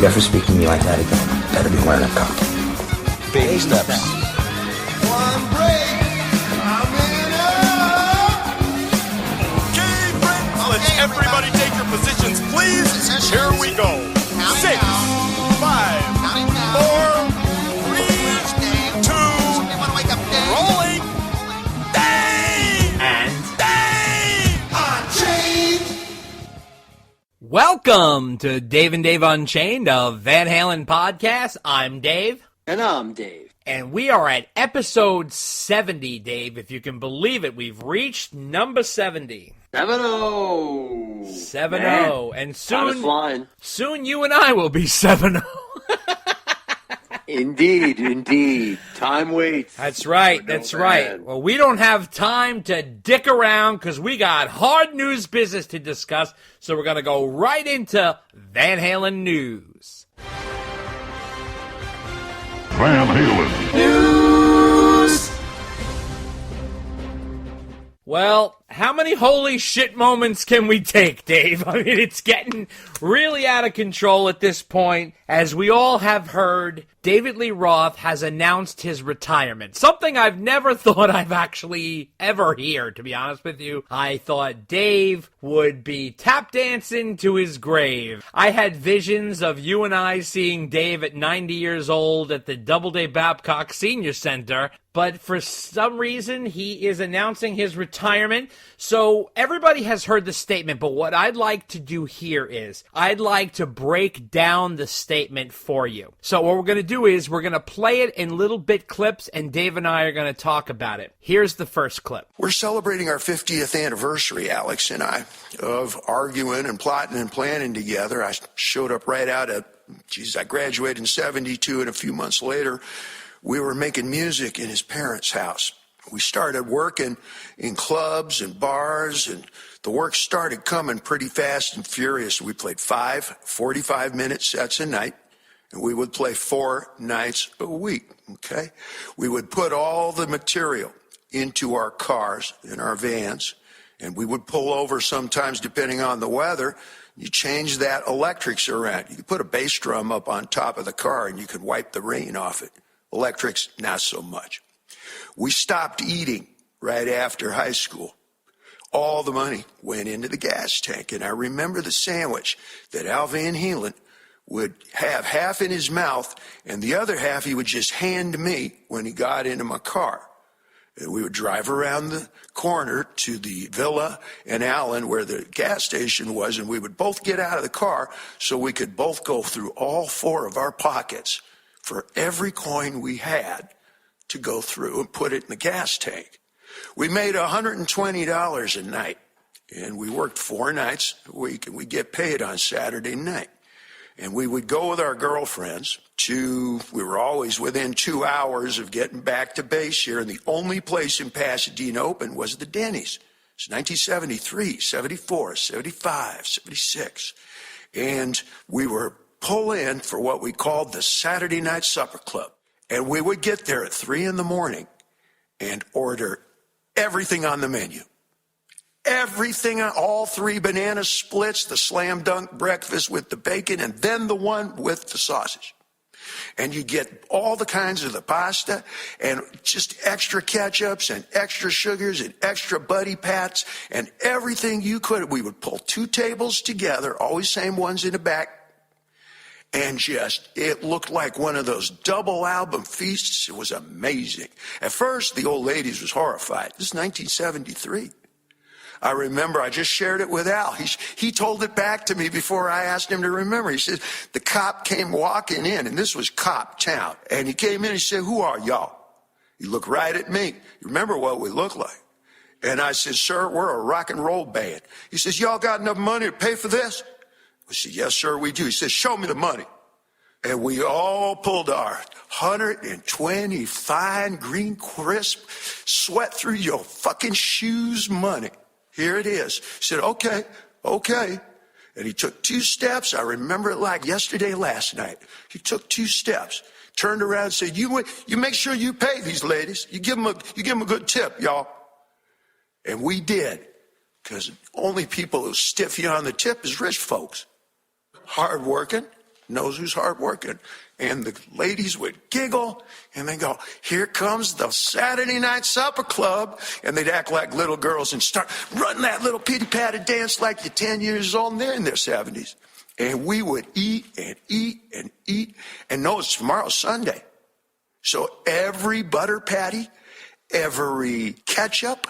You ever speak to me like that again, better be wearing a cup. Baby steps. One break, I'm in Okay, friends, let's everybody take your positions, please. Here we go. 6, 5, 4, 3, 2, rolling. Dave! And Dave! Unchained. welcome to Dave and Dave Unchained, a Van Halen podcast. I'm Dave. And I'm Dave. And we are at episode 70, Dave. If you can believe it, we've reached number 70. 7-0. 7-0. And Time is flying. soon you and I will be 7-0. Indeed. Time waits. That's right. That's right. Well, we don't have time to dick around because we got hard news business to discuss. So we're going to go right into Van Halen news. Van Halen. Well, how many holy shit moments can we take, Dave? I mean, it's getting really out of control at this point. As we all have heard, David Lee Roth has announced his retirement. Something I've never thought I've actually ever heard, to be honest with you. I thought Dave would be tap dancing to his grave. I had visions of you and I seeing Dave at 90 years old at the Doubleday Babcock Senior Center, but for some reason, he is announcing his retirement. So everybody has heard the statement, but what I'd like to do here is I'd like to break down the statement for you. So what we're going to do is we're going to play it in little bit clips, and Dave and I are going to talk about it. Here's the first clip. We're celebrating our 50th anniversary, Alex and I, of arguing and plotting and planning together. I showed up right out of, I graduated in 72, and a few months later, we were making music in his parents' house. We started working in clubs and bars, and the work started coming pretty fast and furious. We played 5 45-minute sets a night, and we would play 4 nights a week, okay? We would put all the material into our cars, in our vans, and we would pull over sometimes depending on the weather. You change that electrics around. You could put a bass drum up on top of the car, and you could wipe the rain off it. Electrics, not so much. We stopped eating right after high school. All the money went into the gas tank. And I remember the sandwich that Al Van Halen would have half in his mouth, and the other half he would just hand me when he got into my car. And we would drive around the corner to the Villa in Allen where the gas station was, and we would both get out of the car so we could both go through all 4 of our pockets for every coin we had to go through and put it in the gas tank. We made $120 a night, and we worked 4 nights a week, and we get paid on Saturday night. And we would go with our girlfriends we were always within 2 hours of getting back to base here, and the only place in Pasadena open was the Denny's. It's 1973, 74, 75, 76. And we were pull in for what we called the Saturday Night Supper Club. And we would get there at 3 a.m. and order everything on the menu. Everything, all 3 banana splits, the slam dunk breakfast with the bacon, and then the one with the sausage. And you get all the kinds of the pasta and just extra ketchups and extra sugars and extra Buddy Pats and everything you could. We would pull 2 tables together, always same ones in the back. And it looked like one of those double album feasts. It was amazing. At first, the old ladies was horrified. This is 1973. I remember I just shared it with Al. He told it back to me before I asked him to remember. He said, the cop came walking in, and this was Cop Town. And he came in and he said, "Who are y'all?" He looked right at me. You remember what we looked like? And I said, "Sir, we're a rock and roll band." He says, "Y'all got enough money to pay for this?" I said, "Yes, sir, we do." He says, "Show me the money." And we all pulled our 120 fine, green, crisp, sweat through your fucking shoes money. Here it is. He said, okay. And he took 2 steps. I remember it like yesterday, last night. He took 2 steps, turned around and said, you make sure you pay these ladies. You give them a good tip, y'all. And we did, because only people who stiff you on the tip is rich folks. Hard working, knows who's hardworking. And the ladies would giggle, and they go, here comes the Saturday Night Supper Club. And they'd act like little girls and start running that little pity-patty dance like you're 10 years old and they're in their 70s. And we would eat and eat and eat. And no, it's tomorrow's Sunday. So every butter patty, every ketchup,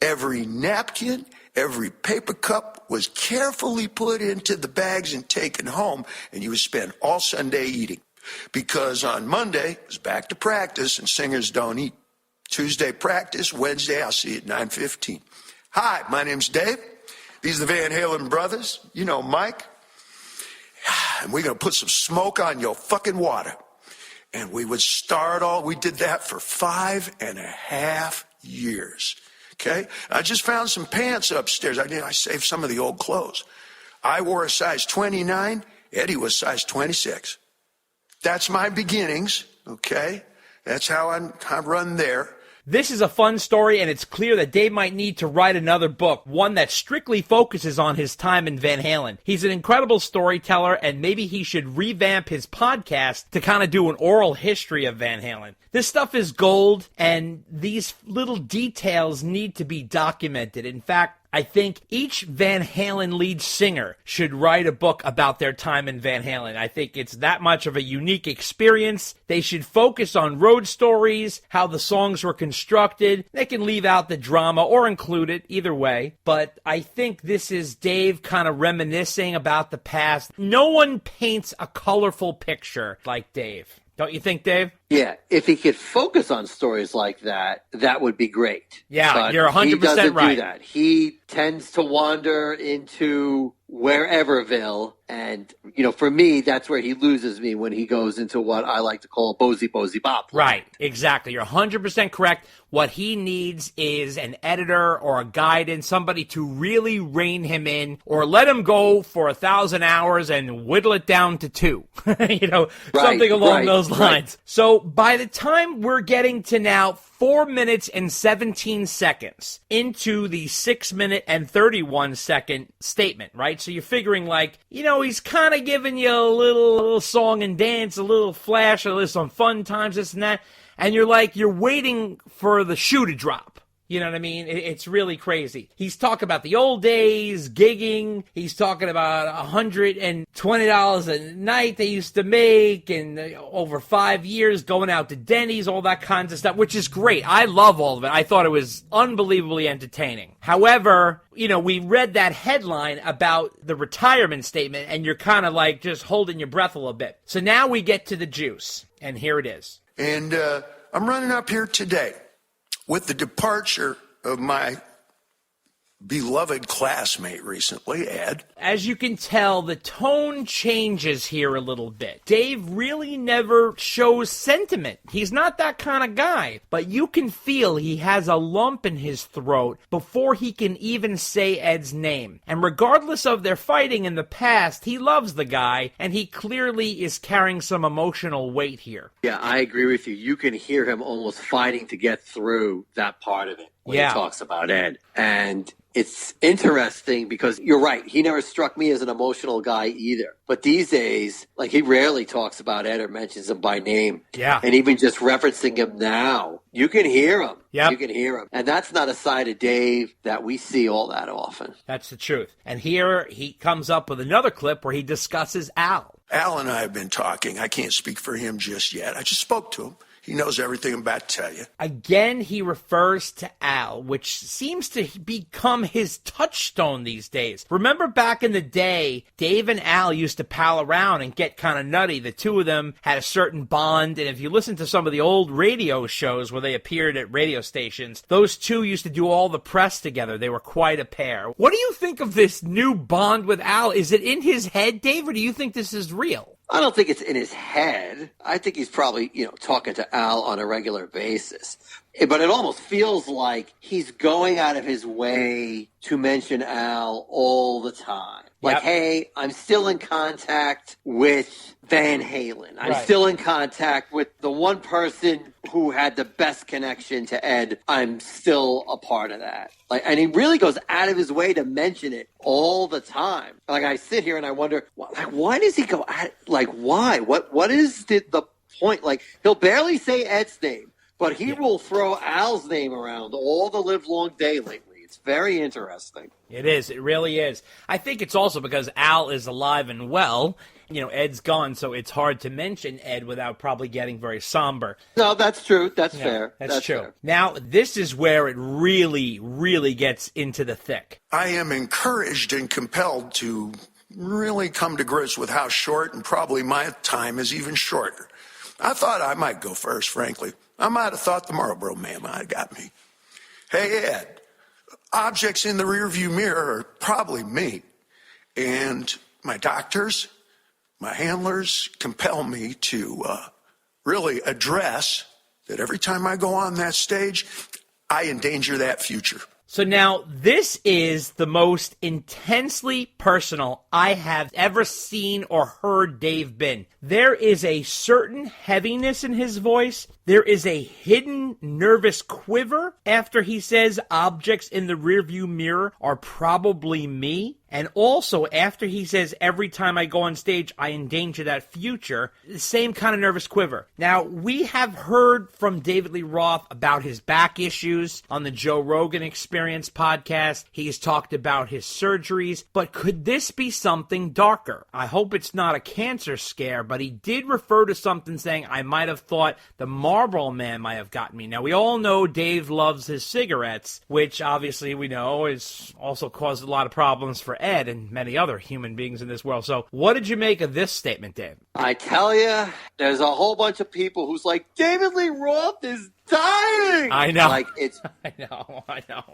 every napkin, every paper cup was carefully put into the bags and taken home. And you would spend all Sunday eating. Because on Monday, it was back to practice, and singers don't eat. Tuesday, practice. Wednesday, I'll see you at 9:15. Hi, my name's Dave. These are the Van Halen brothers. You know Mike. And we're going to put some smoke on your fucking water. And we would we did that for 5.5 years. Okay? I just found some pants upstairs. I saved some of the old clothes. I wore a size 29. Eddie was size 26. That's my beginnings, okay? That's how I run there. This is a fun story, and it's clear that Dave might need to write another book, one that strictly focuses on his time in Van Halen. He's an incredible storyteller, and maybe he should revamp his podcast to kind of do an oral history of Van Halen. This stuff is gold, and these little details need to be documented. In fact, I think each Van Halen lead singer should write a book about their time in Van Halen. I think it's that much of a unique experience. They should focus on road stories, how the songs were constructed. They can leave out the drama or include it, either way. But I think this is Dave kind of reminiscing about the past. No one paints a colorful picture like Dave. Don't you think, Dave? Yeah, if he could focus on stories like that, that would be great. Yeah, but you're 100% right. He doesn't do that. He tends to wander into whereverville, and, for me, that's where he loses me when he goes into what I like to call a Bozy Bop. Right, exactly. You're 100% correct. What he needs is an editor or a guidance, somebody to really rein him in, or let him go for 1,000 hours and whittle it down to 2. Something along those lines. Right. So by the time we're getting to now 4 minutes and 17 seconds into the 6 minute and 31 second statement, right? So you're figuring he's kind of giving you a little song and dance, a little flash, a little some fun times, this and that. And you're waiting for the shoe to drop. You know what I mean? It's really crazy. He's talking about the old days, gigging. He's talking about $120 a night they used to make, and over 5 years going out to Denny's, all that kinds of stuff, which is great. I love all of it. I thought it was unbelievably entertaining. However, we read that headline about the retirement statement, and you're kind of just holding your breath a little bit. So now we get to the juice, and here it is. And I'm running up here today with the departure of my beloved classmate recently, Ed. As you can tell, the tone changes here a little bit. Dave really never shows sentiment. He's not that kind of guy. But you can feel he has a lump in his throat before he can even say Ed's name. And regardless of their fighting in the past, he loves the guy, and he clearly is carrying some emotional weight here. Yeah, I agree with you. You can hear him almost fighting to get through that part of it when he talks about Ed. And it's interesting because you're right. He never struck me as an emotional guy either. But these days, he rarely talks about Ed or mentions him by name. Yeah. And even just referencing him now, you can hear him. Yep. You can hear him. And that's not a side of Dave that we see all that often. That's the truth. And here he comes up with another clip where he discusses Al. Al and I have been talking. I can't speak for him just yet. I just spoke to him. He knows everything I'm about to tell you. Again, he refers to Al, which seems to become his touchstone these days. Remember back in the day, Dave and Al used to pal around and get kind of nutty. The two of them had a certain bond, and if you listen to some of the old radio shows where they appeared at radio stations, those two used to do all the press together. They were quite a pair. What do you think of this new bond with Al? Is it in his head, Dave, or do you think this is real? I don't think it's in his head. I think he's probably, talking to Al on a regular basis. But it almost feels like he's going out of his way to mention Al all the time. Like, hey, I'm still in contact with Van Halen. I'm still in contact with the one person who had the best connection to Ed. I'm still a part of that. Like, and he really goes out of his way to mention it all the time. Like, I sit here and I wonder, like, why does he go at, like, why? What is the point? Like, he'll barely say Ed's name, but he will throw Al's name around all the live long day lately. It's very interesting. It is. It really is. I think it's also because Al is alive and well. You know, Ed's gone, so it's hard to mention Ed without probably getting very somber. No, that's true. That's fair. That's true. Fair. Now, this is where it really, really gets into the thick. I am encouraged and compelled to really come to grips with how short, and probably my time is even shorter. I thought I might go first, frankly. I might have thought the Marlboro Man might have got me. Hey, Ed, objects in the rearview mirror are probably me. And my doctors, my handlers compel me to really address that every time I go on that stage, I endanger that future. So now, this is the most intensely personal I have ever seen or heard Dave been. There is a certain heaviness in his voice. There is a hidden nervous quiver after he says objects in the rearview mirror are probably me. And also after he says every time I go on stage, I endanger that future, the same kind of nervous quiver. Now, we have heard from David Lee Roth about his back issues on the Joe Rogan Experience podcast. He's talked about his surgeries, but could this be something darker? I hope it's not a cancer scare, but he did refer to something saying I might have thought the Marlboro Man might have gotten me. Now, we all know Dave loves his cigarettes, which obviously we know is also caused a lot of problems for Ed and many other human beings in this world. So what did you make of this statement, Dave? I tell you, there's a whole bunch of people who's like, David Lee Roth is dying. I know. Like, it's... I know.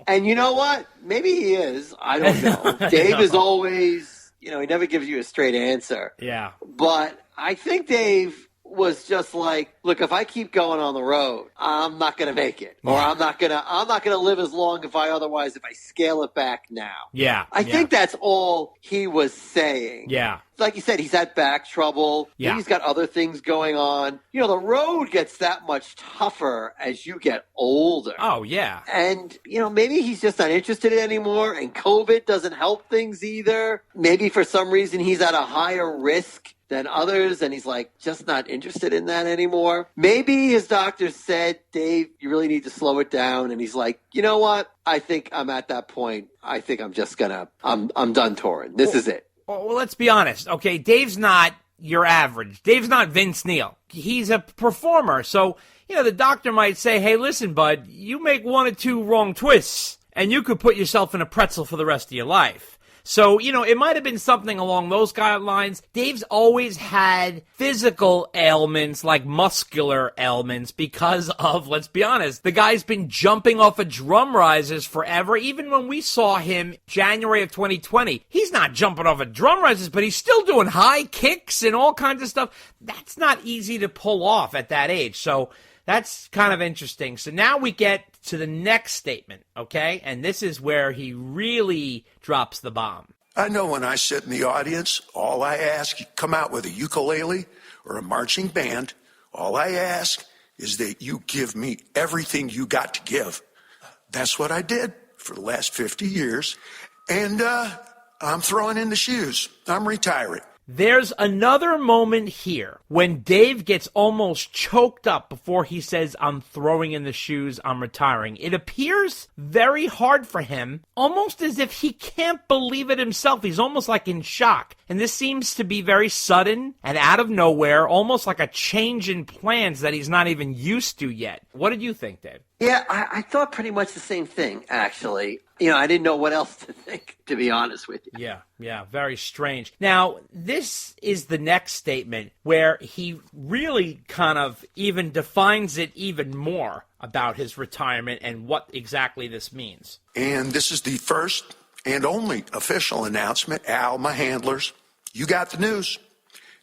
And you know what? Maybe he is. I don't know. Dave is always, he never gives you a straight answer. Yeah. But I think Dave was just like, look, if I keep going on the road, I'm not going to make it. Or I'm not going to live as long if I scale it back now. Yeah. I think that's all he was saying. Yeah. Like you said, he's had back trouble. Yeah. He's got other things going on. The road gets that much tougher as you get older. Oh, yeah. And, maybe he's just not interested in it anymore, and COVID doesn't help things either. Maybe for some reason he's at a higher risk than others, and he's like just not interested in that anymore. Maybe his doctor said, Dave, you really need to slow it down, and he's like, you know what? I think I'm at that point. I think I'm just I'm done touring. This is it. Well, let's be honest. Okay, Dave's not your average. Dave's not Vince Neil. He's a performer. So, the doctor might say, hey, listen, bud, you make one or two wrong twists, and you could put yourself in a pretzel for the rest of your life. So, it might have been something along those guidelines. Dave's always had physical ailments, like muscular ailments, because of, let's be honest, the guy's been jumping off of drum risers forever. Even when we saw him January of 2020, he's not jumping off of drum risers, but he's still doing high kicks and all kinds of stuff. That's not easy to pull off at that age. So that's kind of interesting. So now we get to the next statement, okay? And this is where he really drops the bomb. I know when I sit in the audience, all I ask, you come out with a ukulele or a marching band, all I ask is that you give me everything you got to give. That's what I did for the last 50 years. And I'm throwing in the shoes. I'm retiring. There's another moment here when Dave gets almost choked up before he says, I'm throwing in the shoes, I'm retiring. It appears very hard for him, almost as if he can't believe it himself. He's almost like in shock. And this seems to be very sudden and out of nowhere, almost like a change in plans that he's not even used to yet. What did you think, Dave? Yeah, I thought pretty much the same thing, actually. I didn't know what else to think, to be honest with you. Yeah, very strange. Now, this is the next statement where he really kind of even defines it even more about his retirement and what exactly this means. And this is the first and only official announcement. Al, my handlers, you got the news.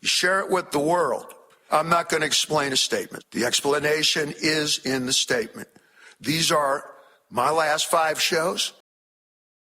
You share it with the world. I'm not going to explain a statement. The explanation is in the statement. These are my last 5 shows.